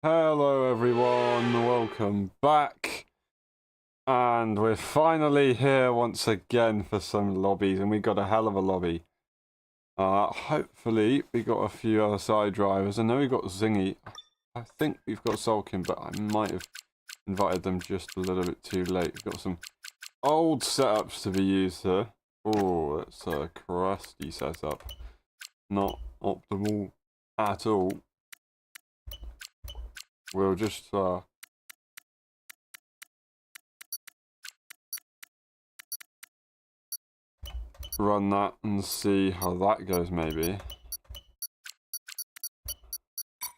Hello everyone, welcome back. And we're finally here once again for some lobbies, and we got a hell of a lobby. Hopefully we got a few LSI drivers. I know we got Zingy. I think we've got Sulkin, but I might have invited them just a little bit too late. We've got some old setups to be used here. Oh, that's a crusty setup. Not optimal at all. We'll just run that and see how that goes, maybe.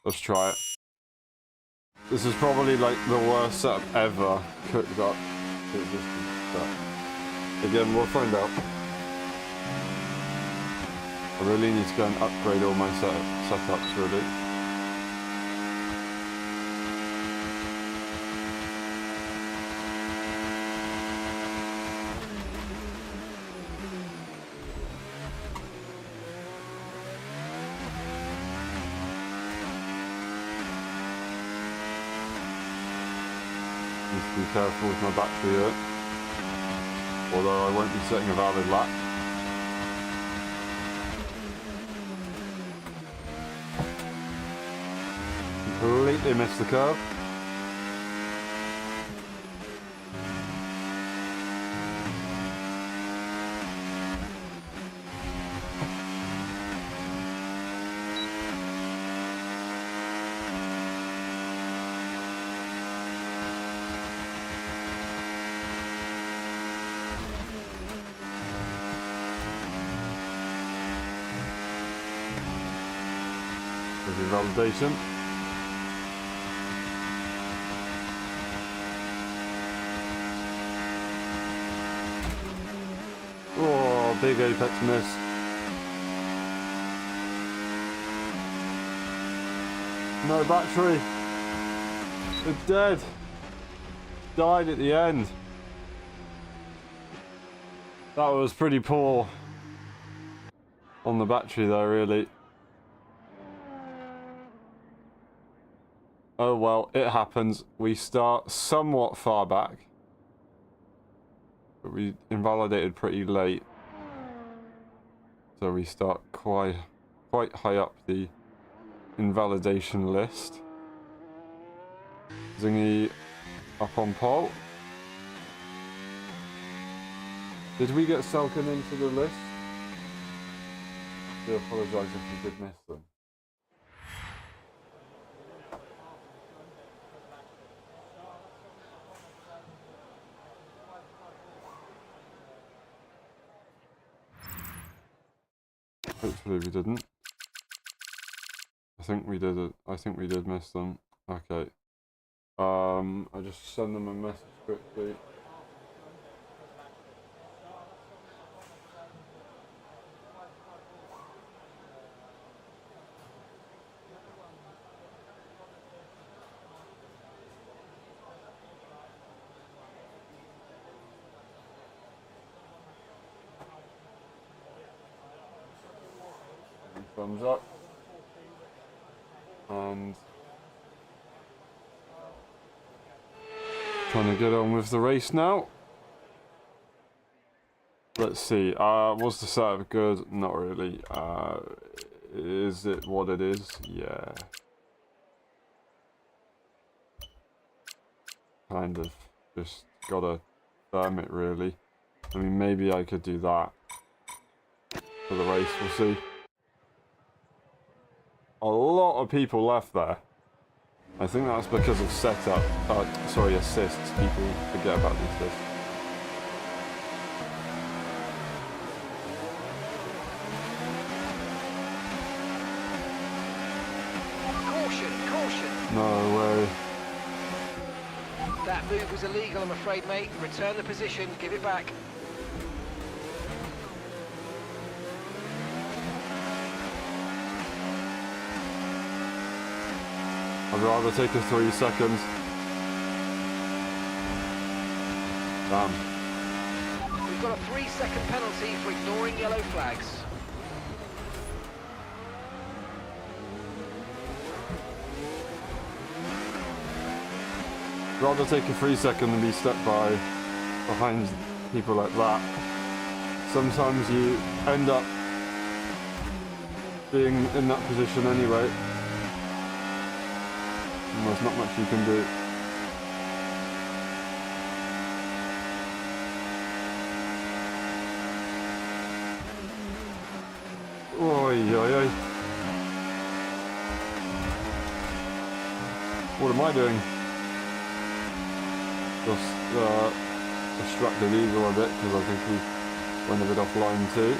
Let's try it. This is probably like the worst setup ever cooked up. Again, we'll find out. I really need to go and upgrade all my setups, really. Need to be careful with my battery here. Although I won't be setting a valid lap. Completely missed the curve. Validation. Oh, big apex miss. No battery. They're dead. Died at the end. That was pretty poor on the battery though, really. Oh well, it happens. We start somewhat far back. But we invalidated pretty late. So we start quite high up the invalidation list. Zingy up on pole. Did we get Selkin into the list? I do apologise if we did miss them. Hopefully we didn't. I think we did it. I think we did miss them. Okay. I just send them a message quickly. Thumbs up. And trying to get on with the race now. Let's see. Was the setup good? Not really. Is it what it is? Yeah. Kind of. Just gotta firm it, really. I mean, maybe I could do that for the race. We'll see. A lot of people left there. I think that's because of setup. Sorry, assists. People forget about the assists. Caution, caution. No way. That move was illegal, I'm afraid, mate. Return the position, give it back. I'd rather take a 3 seconds. Damn. We've got a 3-second penalty for ignoring yellow flags. Rather take a 3 second than be stuck behind people like that. Sometimes you end up being in that position anyway. And there's not much you can do. Oi, oi, oi. What am I doing? Just distracted Eagle a bit because I think he went a bit offline too.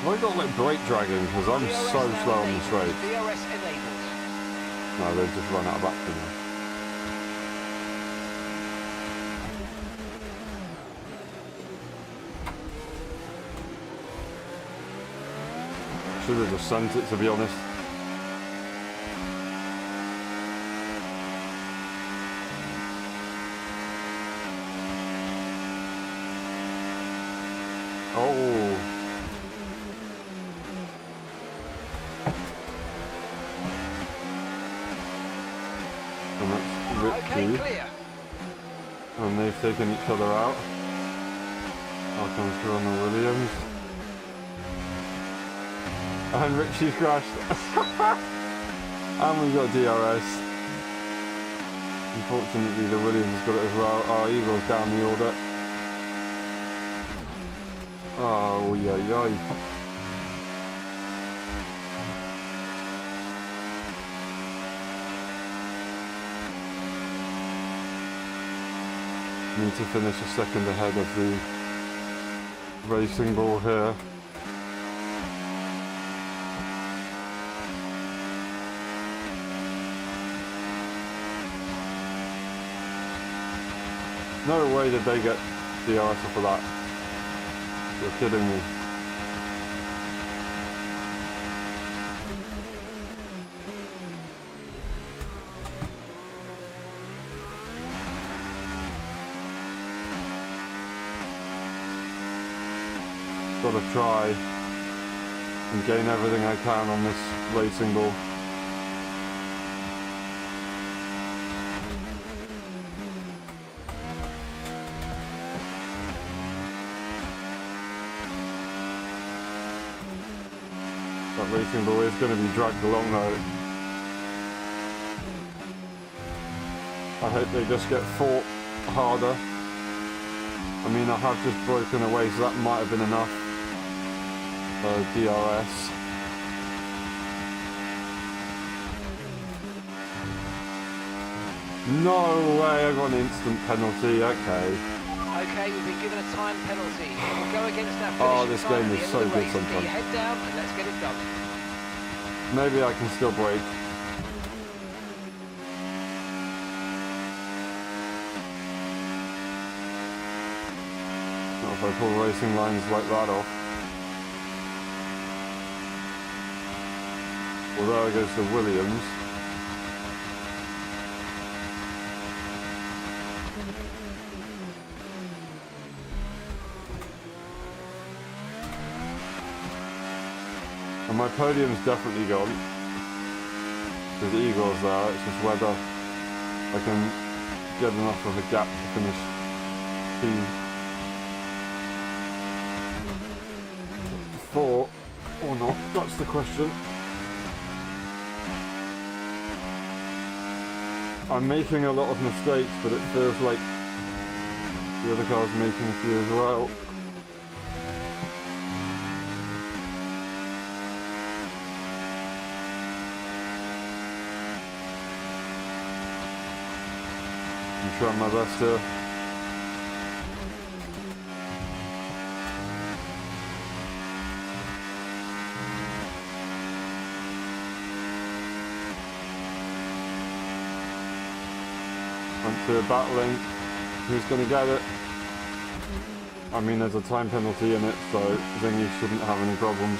Have I got like brake dragging because I'm so slow on the straight? DRS enabled. No, they've just run out of battery now. Should have just sent it, to be honest. Oh. And that's Okay, Richie. clear. And they've taken each other out. I'll come through on the Williams. And Richie's crashed. And we've got DRS. Unfortunately, the Williams has got it as well. Oh, Eagle's down the order. Oh, yeah, yeah. Need to finish a second ahead of the racing ball here. No way did they get DRS off of that. You're kidding me. Gotta try and gain everything I can on this racing ball. That racing ball is going to be dragged along though. I hope they just get fought harder. I mean, I have just broken away, so that might have been enough. DRS. No way, I got an instant penalty, okay. Okay, we've been given a time penalty. We'll go against our Oh, finishing this time game at the is end so of the good race. sometimes. Get your head down and let's get it done. Maybe I can still brake. Not if I pull racing lines like that off. Well, there goes the Williams. And my podium's definitely gone. Because the Eagle's there, it's just whether I can get enough of a gap to finish P4 or not, that's the question. I'm making a lot of mistakes, but it feels like the other car's making a few as well. I'm trying my best here. Onto battling. Who's going to get it? I mean, there's a time penalty in it, so Zingy shouldn't have any problems.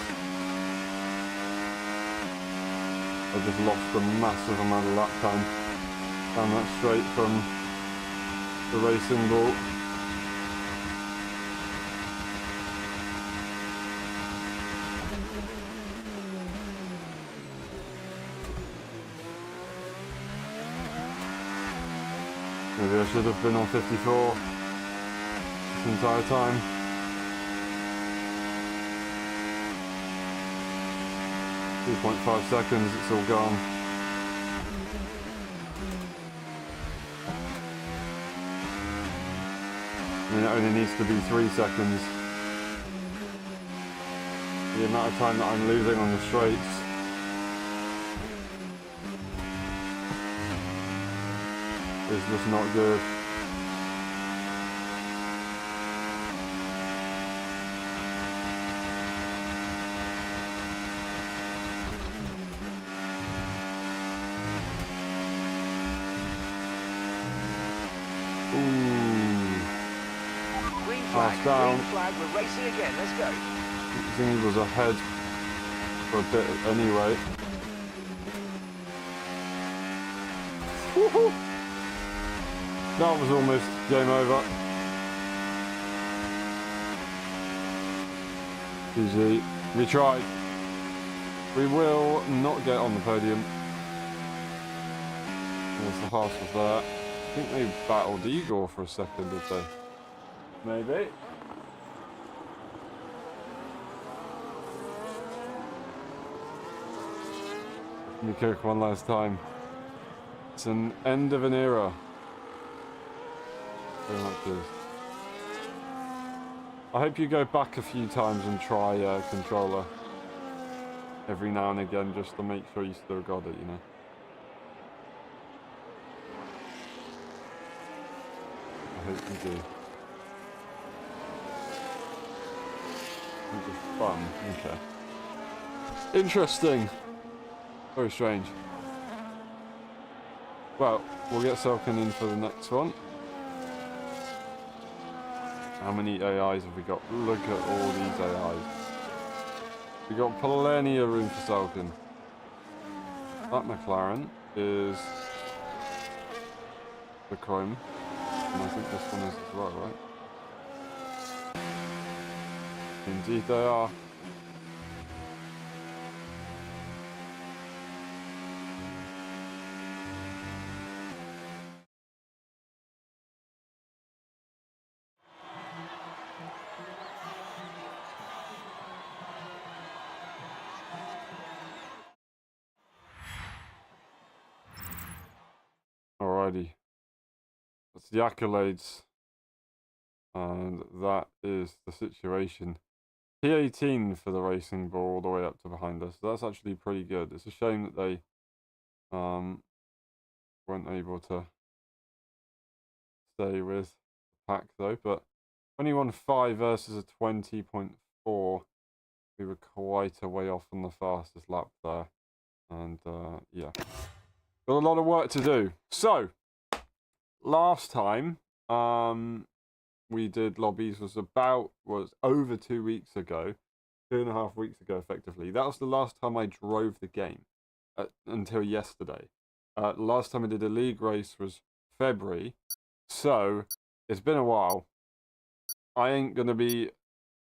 I just lost a massive amount of lap time down that straight from the racing ball. Maybe I should have been on 54 this entire time. .5 seconds, it's all gone. I mean, it only needs to be 3 seconds. The amount of time that I'm losing on the straights is just not good. Down. Green flag, we're racing again, let's go. Zingy was ahead for a bit anyway. Woohoo! That was almost game over. GG. We tried. We will not get on the podium. There's the horse was there. I think they battled Igor for a second, did they? Maybe. Let me kick one last time. It's an end of an era. Very much is. I hope you go back a few times and try controller every now and again just to make sure you still got it, you know. I hope you do. Just fun. Okay. Interesting. Very strange. Well, we'll get Selkin in for the next one. How many AIs have we got? Look at all these AIs. We got plenty of room for Selkin. That McLaren is the Chrome. And I think this one is as well, right? Indeed they are. Alrighty. That's the accolades. And that is the situation. P18 for the racing ball all the way up to behind us. So that's actually pretty good. It's a shame that they weren't able to stay with the pack though. But 21.5 versus a 20.4. We were quite a way off on the fastest lap there. And yeah. Got a lot of work to do. So, last time we did Lobbies was over 2 weeks ago. 2.5 weeks ago, effectively. That was the last time I drove the game until yesterday. Last time I did a league race was February. So, it's been a while. I ain't going to be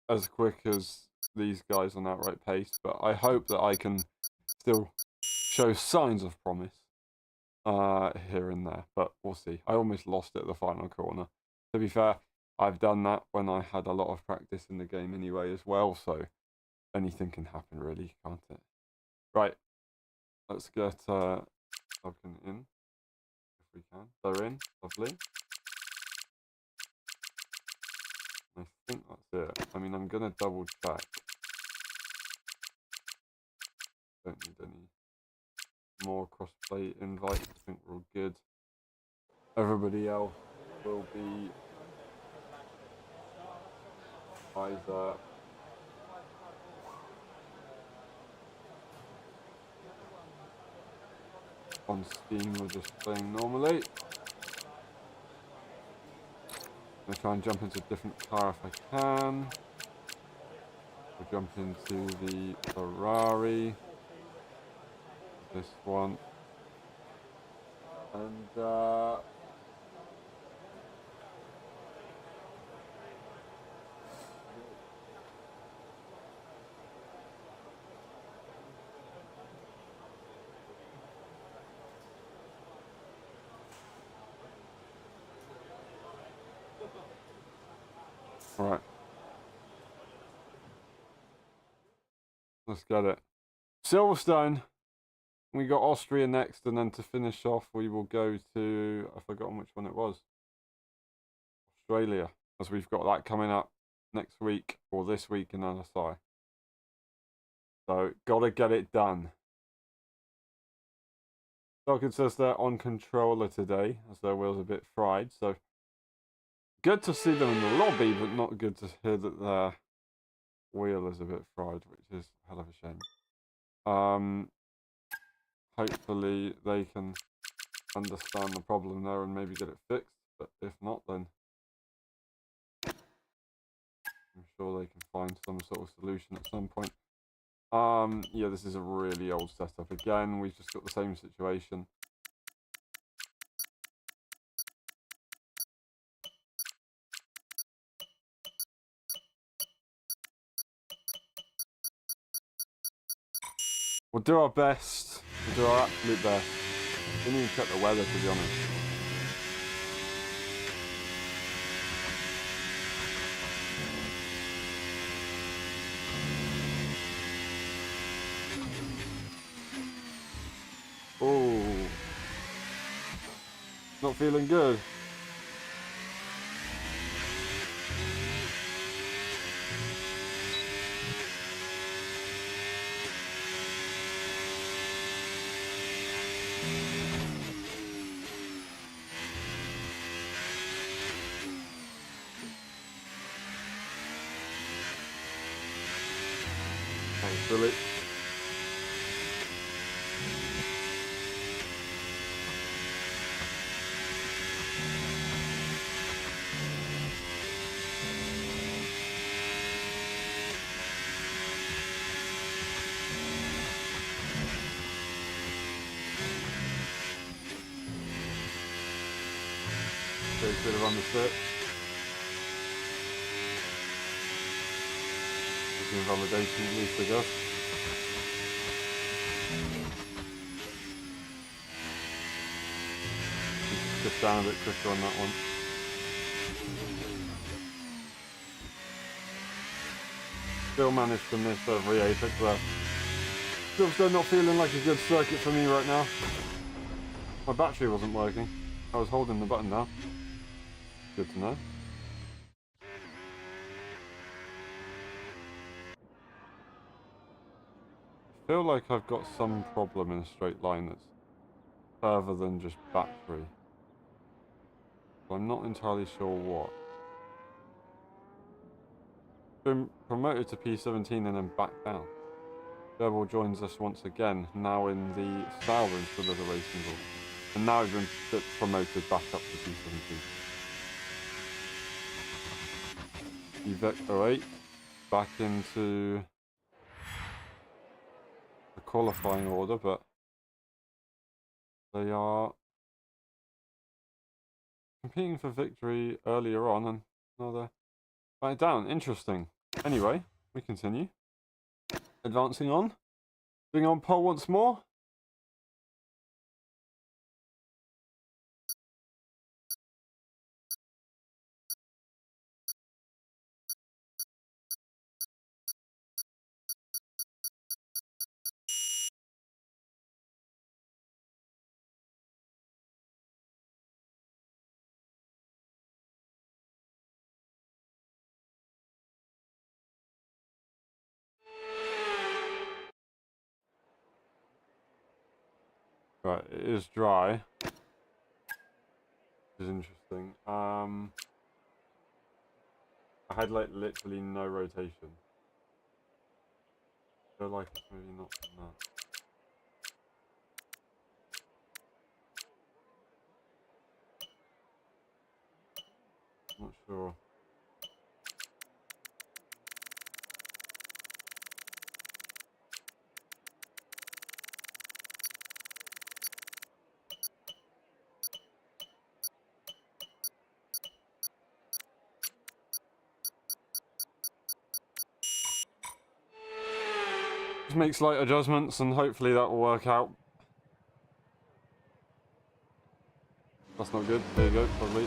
as quick as these guys on outright pace, but I hope that I can still show signs of promise here and there. But we'll see. I almost lost it at the final corner. To be fair, I've done that when I had a lot of practice in the game anyway as well, so anything can happen really, can't it? Right, let's get Falcon in, if we can. They're in, lovely. I think that's it. I mean, I'm going to double check. Don't need any more crossplay invites. I think we're all good. Everybody else will be either on Steam or just playing normally. I'm going to try and jump into a different car if I can. We'll jump into the Ferrari. This one. And Right. Let's get it. Silverstone. We got Austria next, and then to finish off, we will go to... I've forgotten which one it was. Australia, as we've got that coming up next week, or this week in LSI. So, gotta get it done. Falcon says they're on controller today, as their wheel's a bit fried, so... Good to see them in the lobby, but not good to hear that their wheel is a bit fried, which is a hell of a shame. Hopefully they can understand the problem there and maybe get it fixed, but if not, then I'm sure they can find some sort of solution at some point. Yeah, this is a really old setup. Again, we've just got the same situation. We'll do our best. We'll do our absolute best. Didn't even check the weather, to be honest. Oh, not feeling good. Oh, really? Okay, should have understood. Validation at least, I guess. Just down a bit quicker on that one. Still managed to miss every apex there. Still not feeling like a good circuit for me right now. My battery wasn't working. I was holding the button down. Good to know. I feel like I've got some problem in a straight line that's further than just battery. But I'm not entirely sure what. Been promoted to P17 and then back down. Gerbil joins us once again, now in the Sauber instead of the Racing Bull. And now he's been promoted back up to P17. Vector 8 back into the qualifying order, but they are competing for victory earlier on, and now they're back down. Interesting. Anyway, we continue. Advancing on. Being on pole once more. Right, it is dry. Which is interesting. I had like literally no rotation. I feel like it's maybe not from that. Not sure. Just make slight adjustments and hopefully that will work out. That's not good. There you go, probably.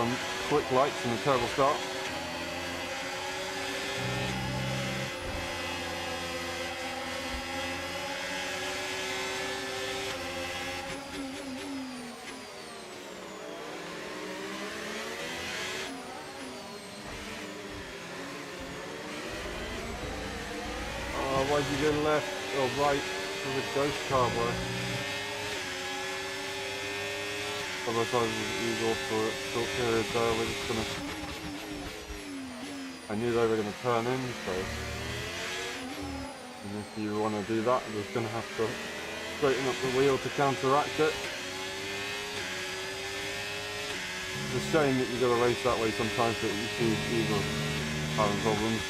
some quick lights and a terrible start. Why'd you go left or right with a ghost car, boy? Other side of the Eagle for a short period there, we're just gonna... I knew they were gonna turn in, so... And if you want to do that, you're just gonna have to straighten up the wheel to counteract it. It's a shame that you gotta race that way sometimes, but you see Eagles having problems.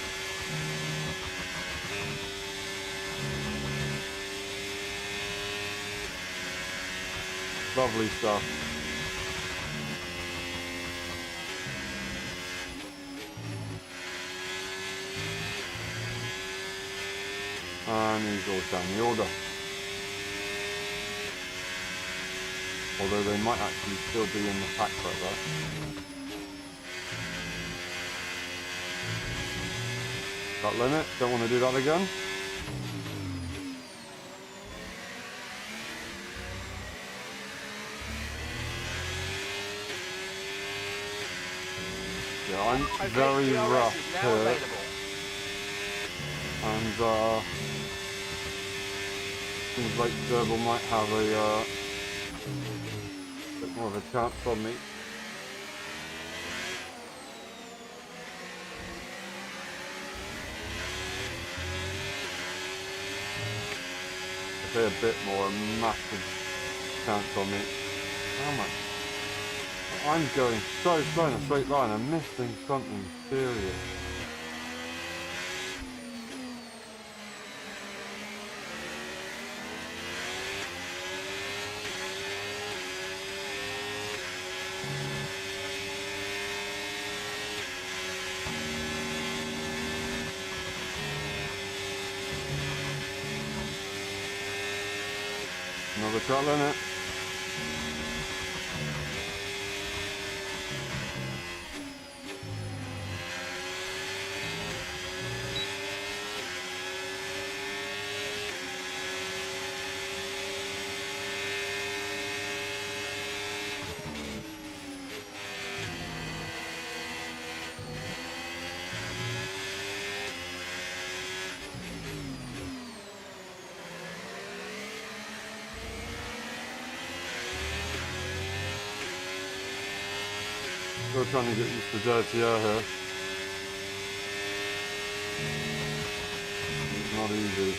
Lovely stuff. And he's all down the order. Although they might actually still be in the pack like that. That limit, don't want to do that again. Yeah, I'm very rough here. And seems like Gerbil might have a bit more of a chance on me. I say a bit more, a massive chance on me. How much? I'm going so slow in a straight line, I'm missing something serious. Another track limit. Still trying to get used to dirty air here. It's not easy.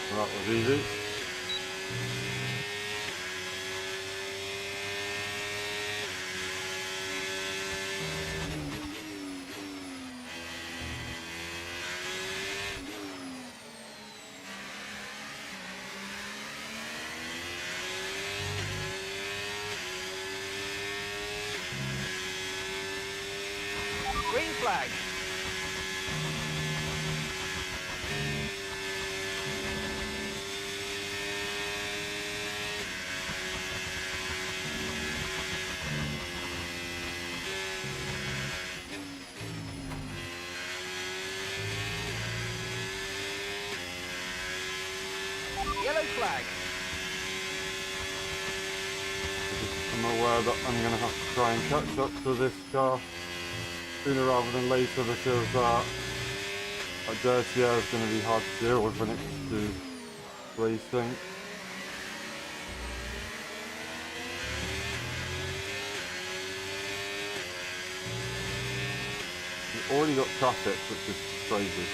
That was easy. Green flag. Yellow flag. I'm aware that I'm going to have to try and catch up to this car sooner rather than later because dirty air is going to be hard to deal with when it comes to racing. We've already got traffic, which is crazy.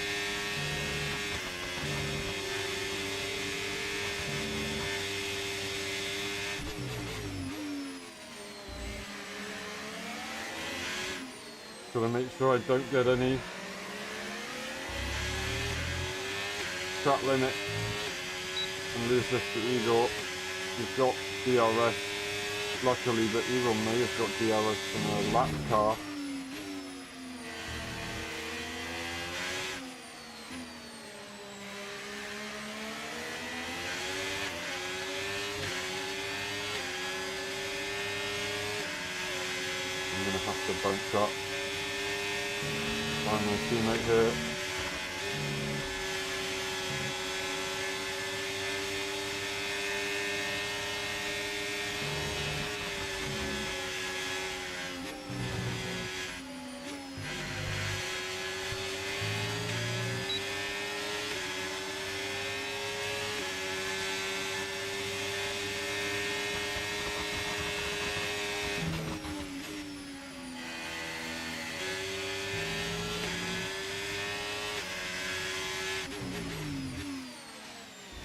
Gotta make sure I don't get any track limit and lose this to Eagle. He's got DRS, luckily, but Eagle may have got DRS from a lap car. Don't cut. Find my teammate here.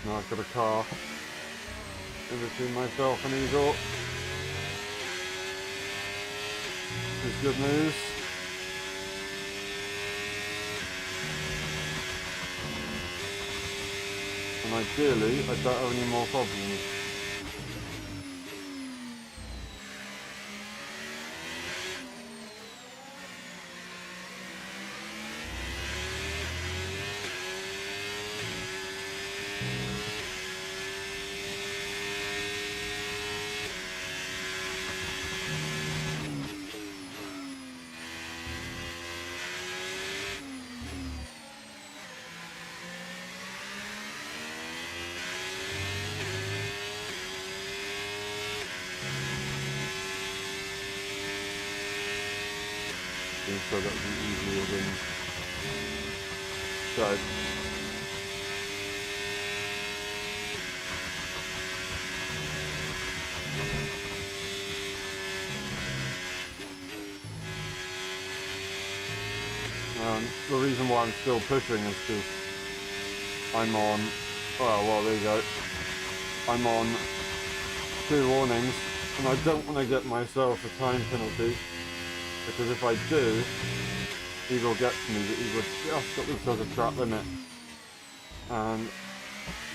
Now I've got a car in between myself and Eagle. This is good news. And ideally, I don't have any more problems. So that would be easier than so. The reason why I'm still pushing is because I'm on, oh well there you go, I'm on 2 warnings and I don't want to get myself a time penalty, because if I do, Eagle gets me, but Eagle just got themselves a track limit and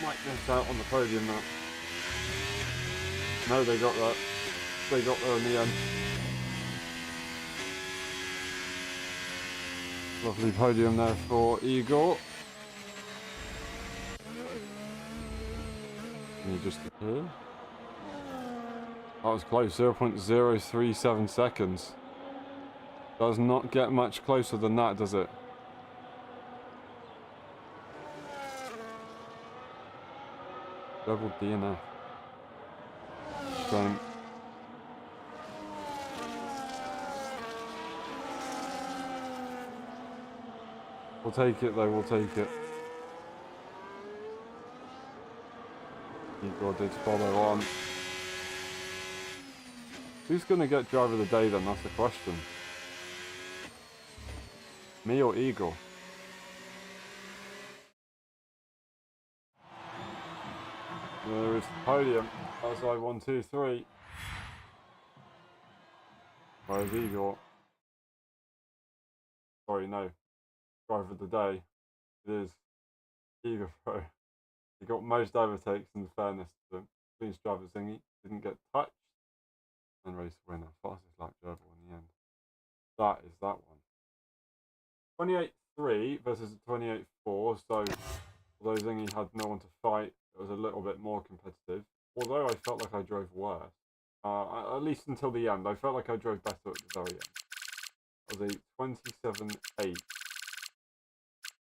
might miss out on the podium now. No, they got that. They got there in the end. Lovely podium there for Eagle. Can you just appear? That was close, 0.037 seconds. Does not get much closer than that, does it? Double DNF. Shame. We'll take it though, we'll take it. Eagle did follow on. Who's going to get driver of the day then? That's the question. Me or Eagle? There is the podium. LSI 1, 2, 3. Where's Eagle? Sorry, no. Driver of the day. It is Eagle Pro. He got most overtakes in fairness to him. Clean driver thingy. Didn't get touched. And race winner. Fastest lap gerbil in the end. That is that one. 28.3 versus 28.4. So, although Zingy had no one to fight, it was a little bit more competitive. Although I felt like I drove worse. At least until the end. I felt like I drove better at the very end. It was a 27.8.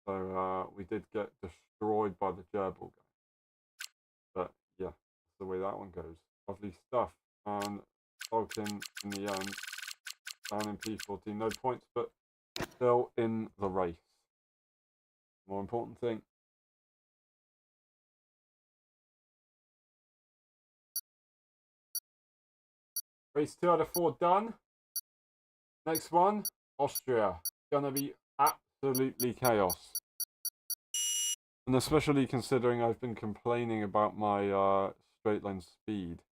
So we did get destroyed by the gerbil guy. But yeah, that's the way that one goes. Lovely stuff. And Falcon in the end. Down in P14. No points, but still in the race. More important thing. Race 2 out of 4 done. Next one, Austria. Gonna be absolutely chaos. And especially considering I've been complaining about my straight line speed.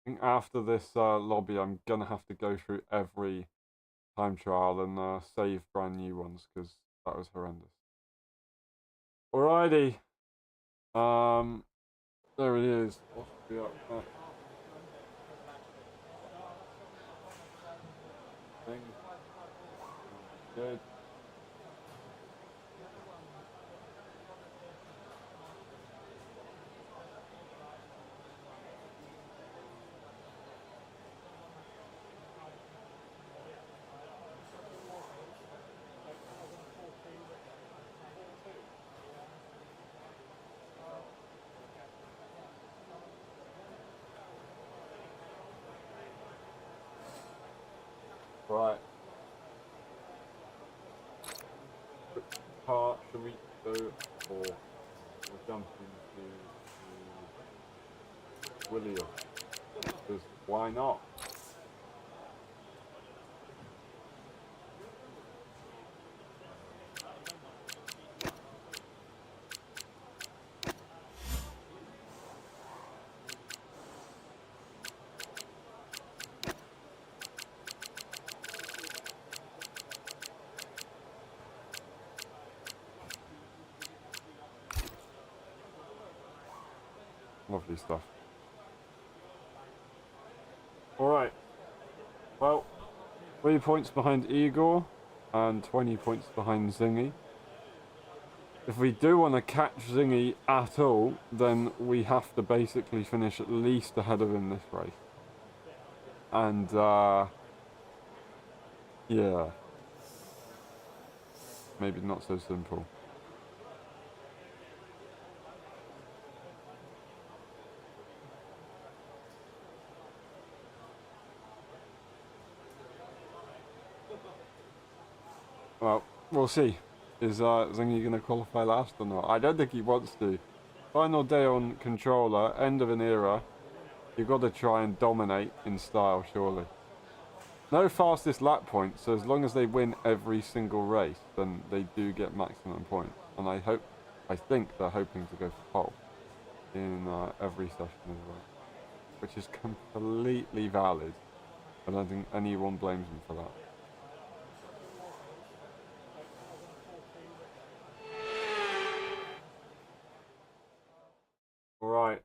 I think after this lobby, I'm gonna have to go through every time trial and save brand new ones, because that was horrendous. Alrighty. There it is. Austria. Good. Alright. Which part should we go for? We'll jump into William. Because why not? Lovely stuff. Alright. Well, 3 points behind Igor and 20 points behind Zingy. If we do want to catch Zingy at all, then we have to basically finish at least ahead of him this race. And, yeah. Maybe not so simple. Well, we'll see. Is Zingy going to qualify last or not? I don't think he wants to. Final day on controller, end of an era. You've got to try and dominate in style, surely. No fastest lap points, so as long as they win every single race, then they do get maximum points. And I think they're hoping to go for pole in every session as well, which is completely valid. I don't think anyone blames them for that. Alright,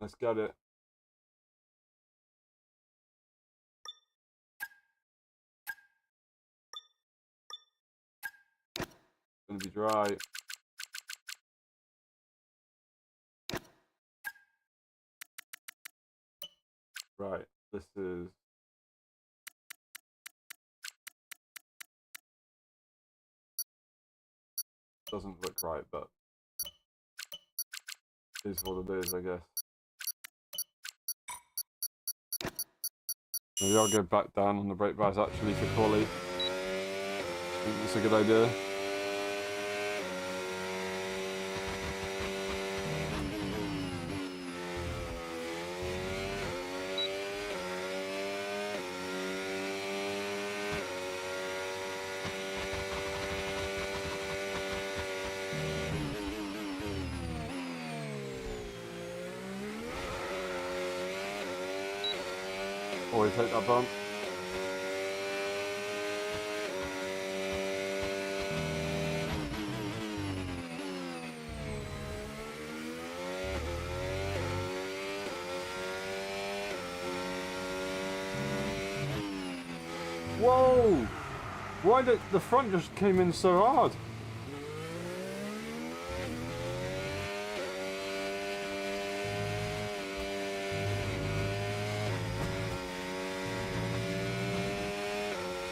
let's get it. It's gonna be dry. Right, this is... doesn't look right, but is what it is, I guess. Maybe I'll go back down on the brake pads actually for quali. I think that's a good idea. Always hit that bump. Whoa! Why did the front just came in so hard?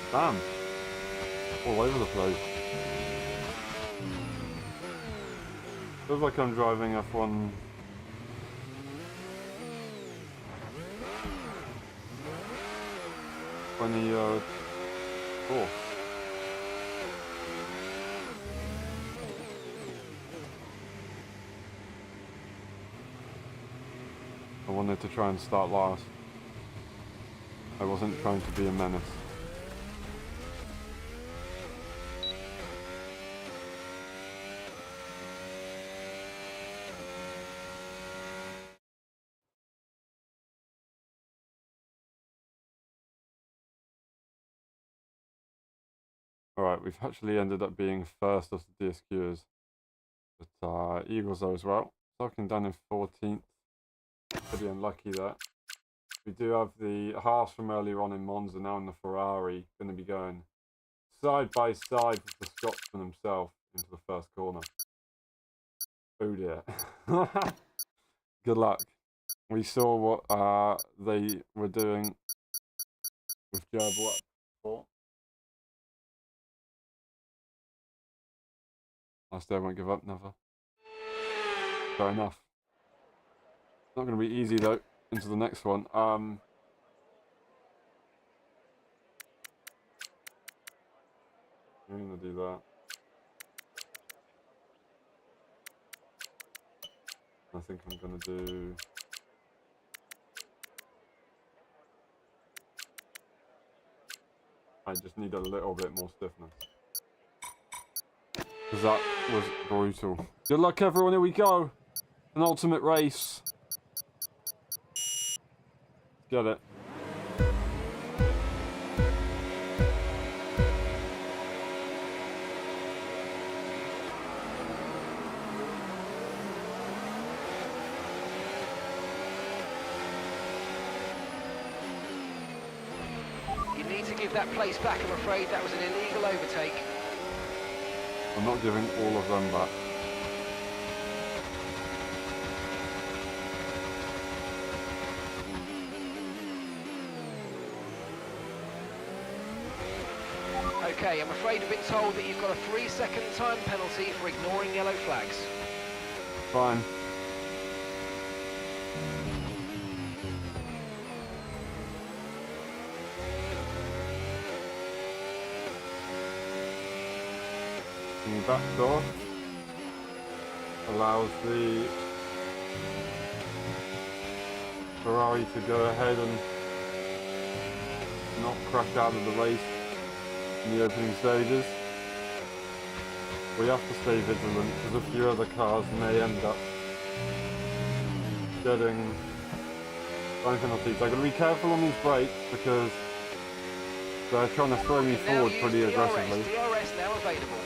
Damn. All over the place. Feels like I'm driving F1. Four. I wanted to try and start last. I wasn't trying to be a menace. Alright, we've actually ended up being first of the DSQs. But Eagles though as well. Locking down in 14th. Pretty unlucky there. We do have the Haas from earlier on in Monza now in the Ferrari. Going to be going side by side with the Scotsman himself into the first corner. Oh dear. Good luck. We saw what they were doing with Gerbil up before. Last day I won't give up, never. Fair enough. Not going to be easy though, into the next one. I'm gonna do that. I think I'm gonna do... I just need a little bit more stiffness. Because that was brutal. Good luck everyone, here we go! An ultimate race. Get it. You need to give that place back, I'm afraid. That was an illegal overtake. I'm not giving all of them back. Okay, I'm afraid I've been told that you've got a 3-second time penalty for ignoring yellow flags. Fine. And backed off. Allows the Ferrari to go ahead and not crash out of the race in the opening stages. We have to stay vigilant because a few other cars may end up getting time penalties. I've got to be careful on these brakes because they're trying to throw me forward pretty aggressively. DRS now available.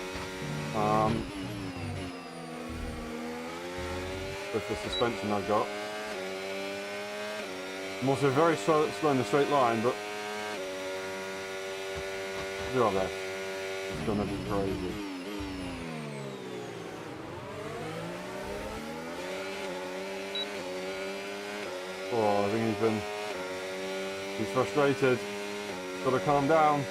With the suspension I've got. I'm also very slow in a straight line, but do our best. It's gonna be crazy. Oh, I think he's frustrated. Gotta calm down.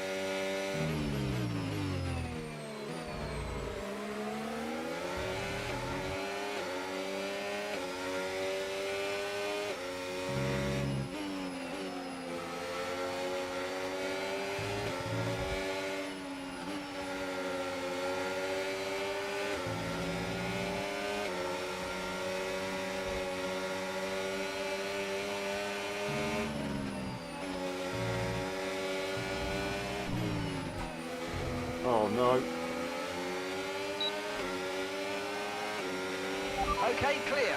Oh no. Okay, clear.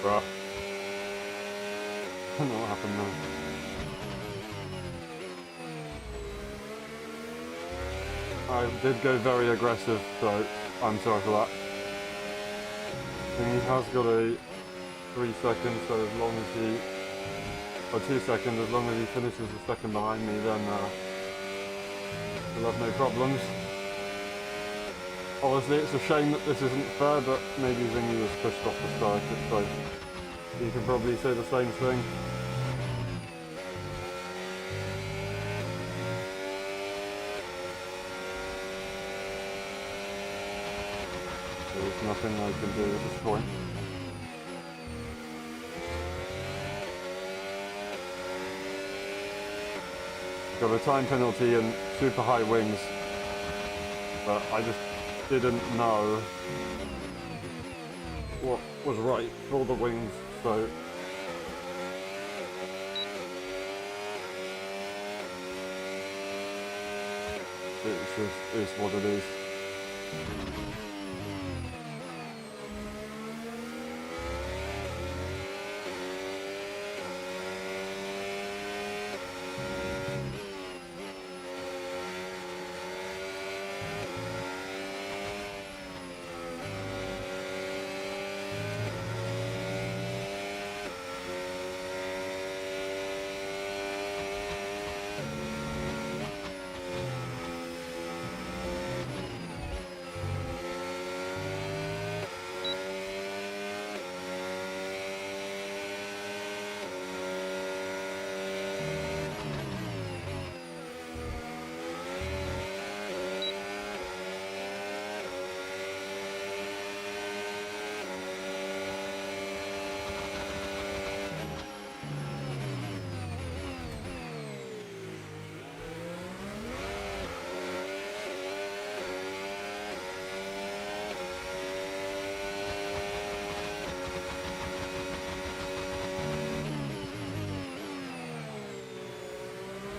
Bruh. I don't know what happened there. I did go very aggressive, so I'm sorry for that. And he has got a 3 seconds, so as long as he... or 2 seconds, as long as he finishes a second behind me, then we'll have no problems. Obviously, it's a shame that this isn't fair, but maybe Zingy was pushed off the circuit, so you can probably say the same thing. There's nothing I can do at this point. Got a time penalty and super high wings, but I just didn't know what was right for the wings, so it's what it is.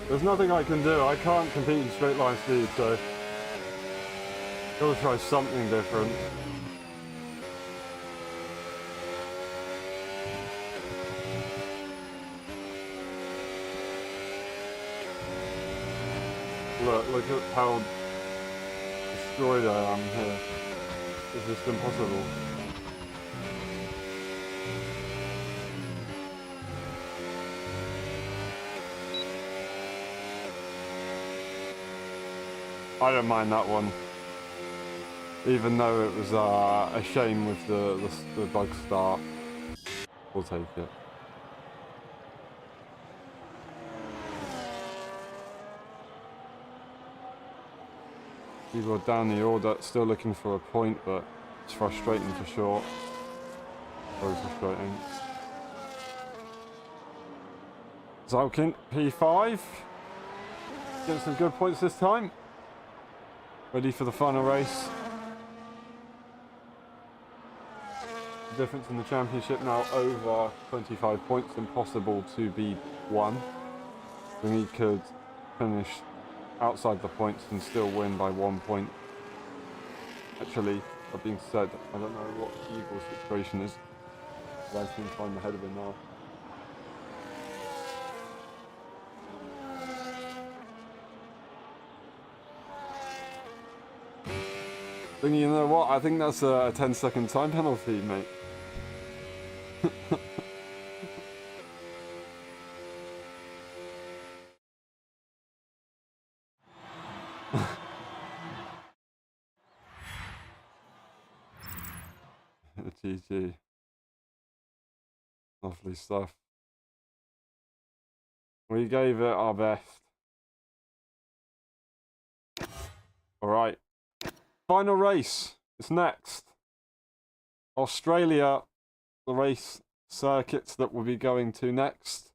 There's nothing I can do. I can't compete in straight line speed, so gotta try something different. Look at how destroyed I am here. It's just impossible. I don't mind that one, even though it was a shame with the bug start. We'll take it. People are down the order, still looking for a point, but it's frustrating for sure. Very frustrating. Zalkin, P5. Getting some good points this time. Ready for the final race. The difference in the championship now over 25 points, impossible to be won. He could finish outside the points and still win by 1 point. Actually, that being said, I don't know what Eagle's situation is. I can find ahead of him now. Thinking, you know what? I think that's a 10-second time penalty, mate. GG. Lovely stuff. We gave it our best. Alright. Final race. It's next. Australia. The race circuits that we'll be going to next.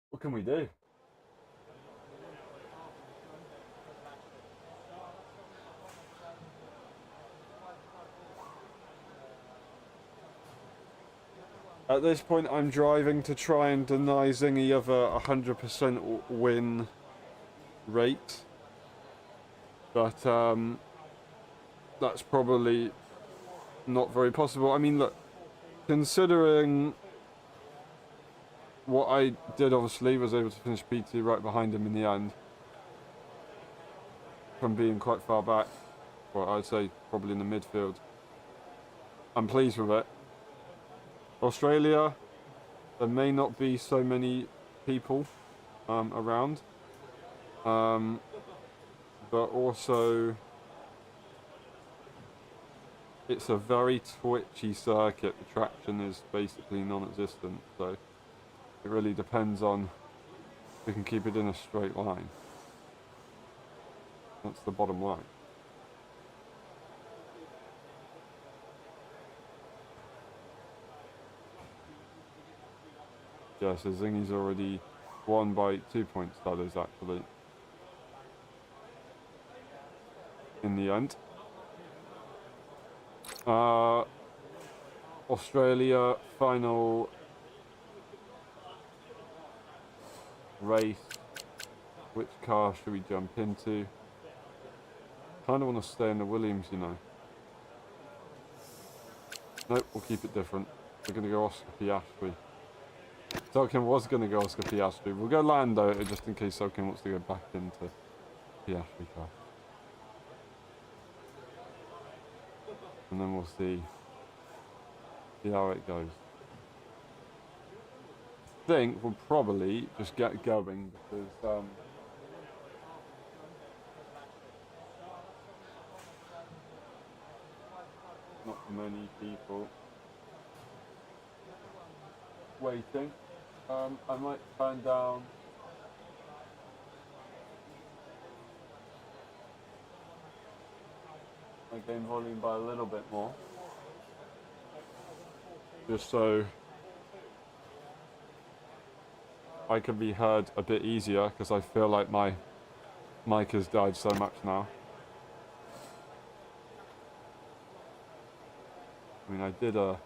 What can we do? At this point, I'm driving to try and deny Zingy of a 100% win rate. But that's probably not very possible. I mean, look, considering what I did, obviously, was able to finish P2 right behind him in the end. From being quite far back. Well, I'd say probably in the midfield. I'm pleased with it. Australia, there may not be so many people around, but also it's a very twitchy circuit. The traction is basically non-existent, so it really depends on if we can keep it in a straight line. That's the bottom line. Yeah, so Zingy's already won by 2 points, that is, actually. In the end. Australia, final race. Which car should we jump into? Kind of want to stay in the Williams, you know. Nope, we'll keep it different. We're going to go Oscar Piastri. Selkin was going to go Oscar Piastri. We'll go Lando just in case Selkin wants to go back into Piastri car. And then we'll see how it goes. I think we'll probably just get going because not many people waiting. I might turn down my game volume by a little bit more, just so I can be heard a bit easier, because I feel like my mic has died so much now. I mean, I did a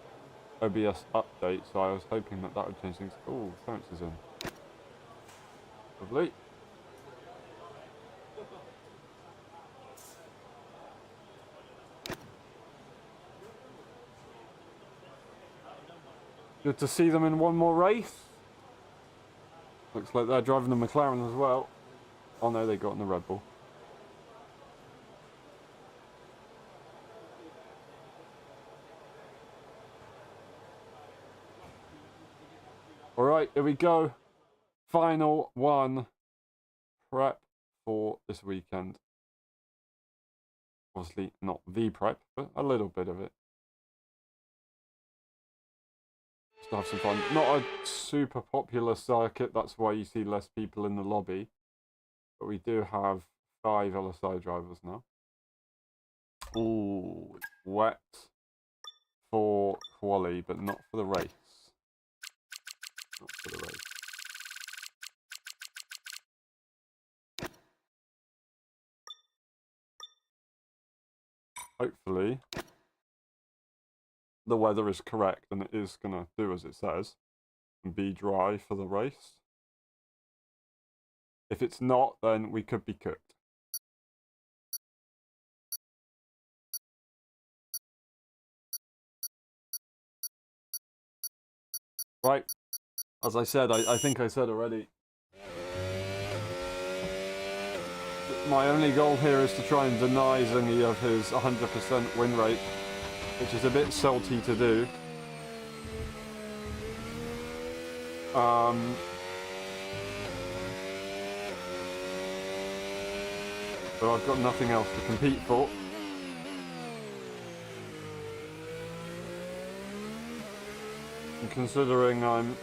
OBS update, so I was hoping that would change things. Oh, Terence is in. Lovely. Good to see them in one more race. Looks like they're driving the McLaren as well. Oh no, they got in the Red Bull. Alright, here we go. Final one. Prep for this weekend. Obviously not the prep, but a little bit of it. Just to have some fun. Not a super popular circuit, that's why you see less people in the lobby. But we do have 5 LSI drivers now. Ooh, it's wet for quali, but not for the race. Not for the race. Hopefully, the weather is correct and it is going to do as it says and be dry for the race. If it's not, then we could be cooked. Right, as I said, I think I said already, my only goal here is to try and deny Zingy of his 100% win rate, which is a bit salty to do. But I've got nothing else to compete for. And considering I'm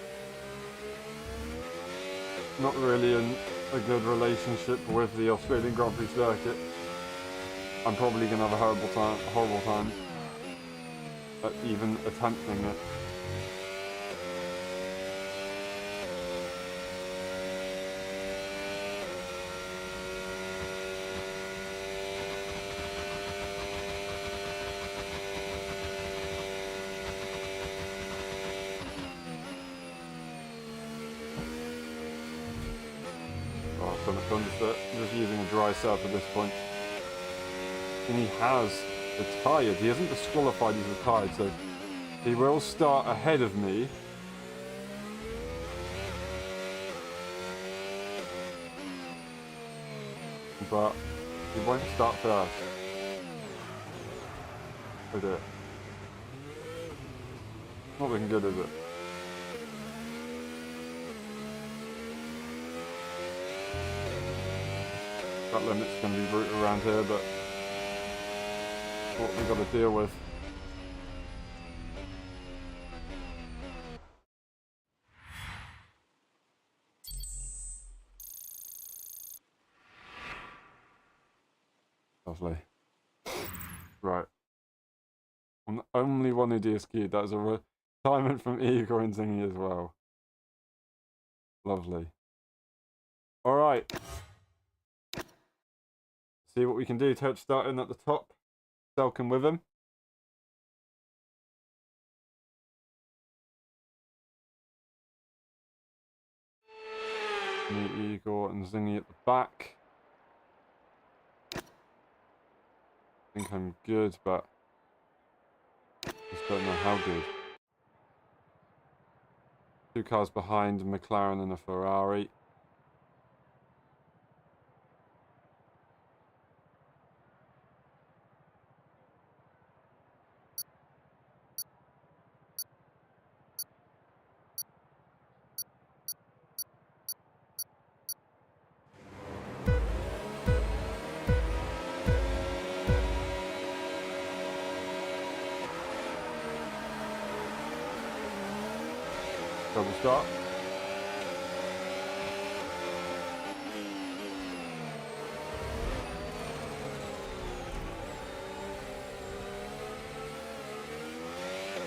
not really in a good relationship with the Australian Grand Prix circuit, I'm probably going to have a horrible time at even attempting it. Just using a dry setup at this point. And he has retired. He hasn't disqualified, he's retired, so he will start ahead of me. But he won't start first. Is it? Not looking good, is it? That limit's going to be brutal around here, but what we've got to deal with. Lovely. Right. I'm the only one who DSQ'd. That was a retirement from Igor and Zingy as well. Lovely. Alright. See what we can do. Touch starting at the top. Selkin with him. Me, Igor and Zingy at the back. I think I'm good, but just don't know how good. 2 cars behind, McLaren and a Ferrari. Double start.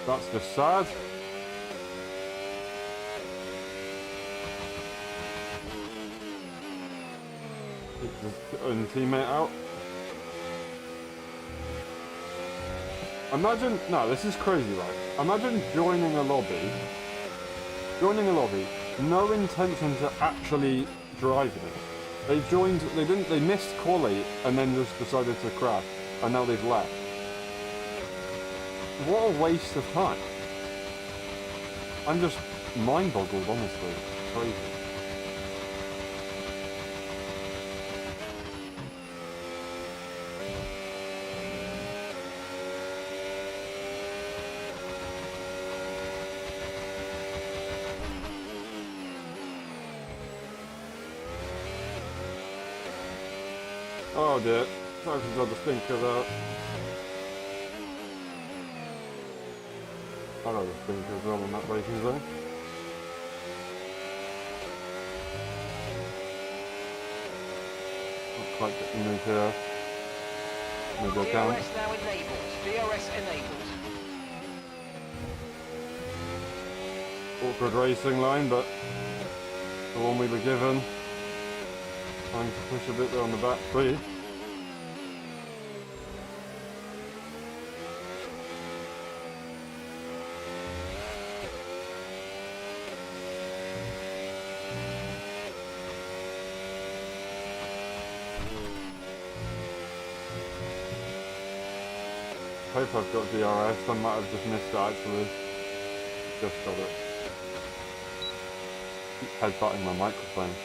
That's just sad. And teammate out. Imagine, no, this is crazy, right? Imagine joining a lobby, no intention to actually driving it. They missed quali and then just decided to crash, and now they've left. What a waste of time. I'm just mind-boggled, honestly. It's crazy. Oh dear, Sargent's got the stinker there. I got the stinker as well on that braking zone. Not quite getting me here. Maybe I can. DRS now enabled. DRS enabled. Awkward racing line, but the one we were given. Trying to push a bit there on the back three. Hope I've got DRS, I might have just missed it actually. Just got it. Keep headbutting my microphone.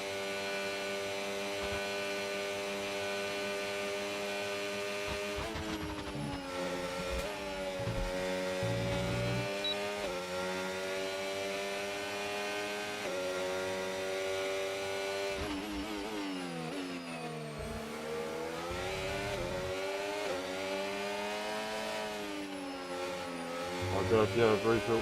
Oh god, yeah, brutal.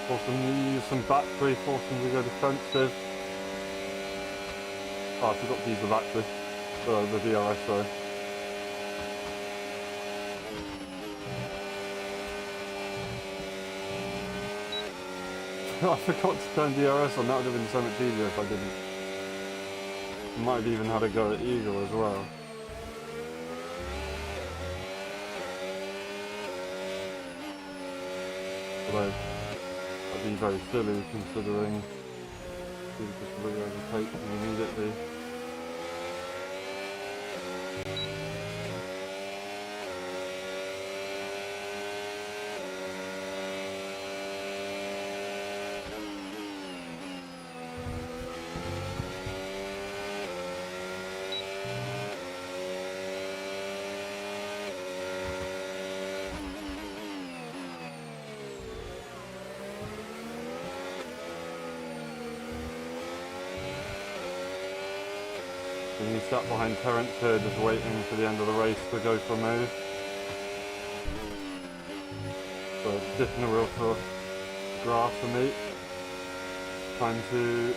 Force them to use some battery, force them to go defensive. Oh, I forgot to use the battery. The DRS, sorry. I forgot to turn DRS on, that would have been so much easier if I didn't. I might have even had a go at Eagle as well. Although, that'd be very silly considering you just really overtake immediately. And he sat behind Terence here just waiting for the end of the race to go for a move. So dipping the wheel for grass for me. Time to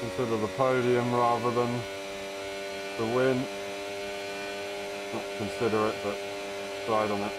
consider the podium rather than the win. Not consider it, but ride on it.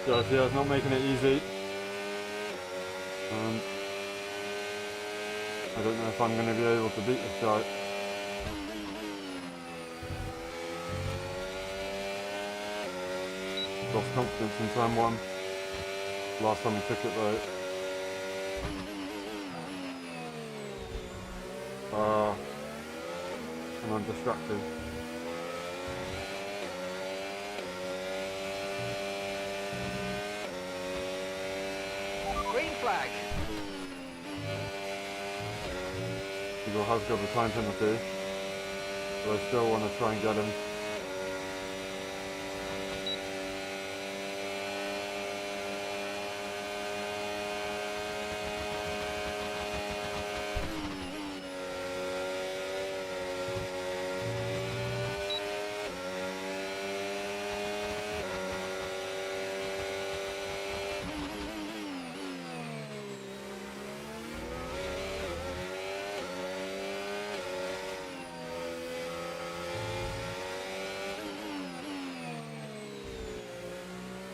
Garcia's not making it easy. I don't know if I'm going to be able to beat this guy. Lost confidence in turn one. Last time we took it though. And I'm distracted. Green flag. Eagle has got the time penalty, but I still want to try and get him.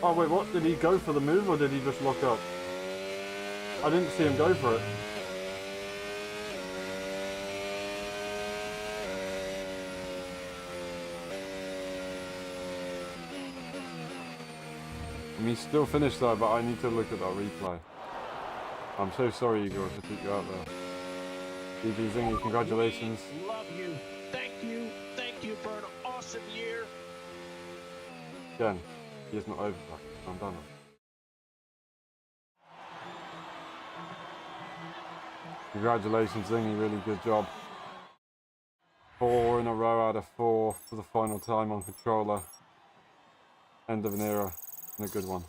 Oh wait, what? Did he go for the move or did he just lock up? I didn't see him go for it. And he still finished there, but I need to look at that replay. I'm so sorry, Igor, to put you out there. GG Zingy, congratulations. Love you. Thank you. Thank you for an awesome year. Again, he is not over. I'm done. Congratulations, Zingy, really good job. 4 in a row out of 4 for the final time on controller. End of an era, and a good one.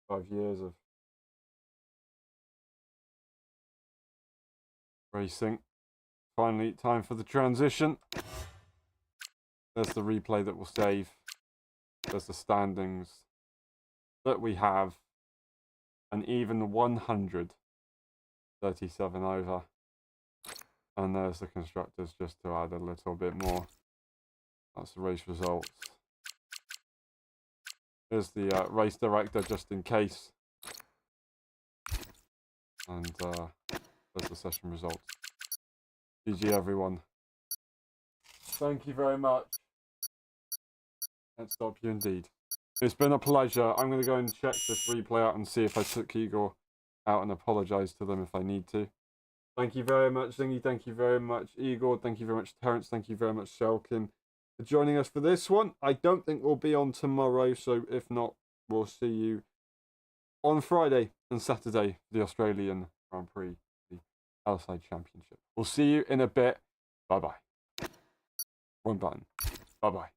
Five years of racing. Finally, time for the transition. There's the replay that will save. There's the standings that we have. An even 137 over. And there's the constructors just to add a little bit more. That's the race results. There's the race director just in case. And there's the session results. GG everyone. Thank you very much. Can't stop you indeed. It's been a pleasure. I'm going to go and check this replay out and see if I took Igor out and apologise to them if I need to. Thank you very much, Zingy. Thank you very much, Igor. Thank you very much, Terence. Thank you very much, Shelkin, for joining us for this one. I don't think we'll be on tomorrow, so if not, we'll see you on Friday and Saturday for the Australian Grand Prix, the LSI Championship. We'll see you in a bit. Bye-bye. One button. Bye-bye.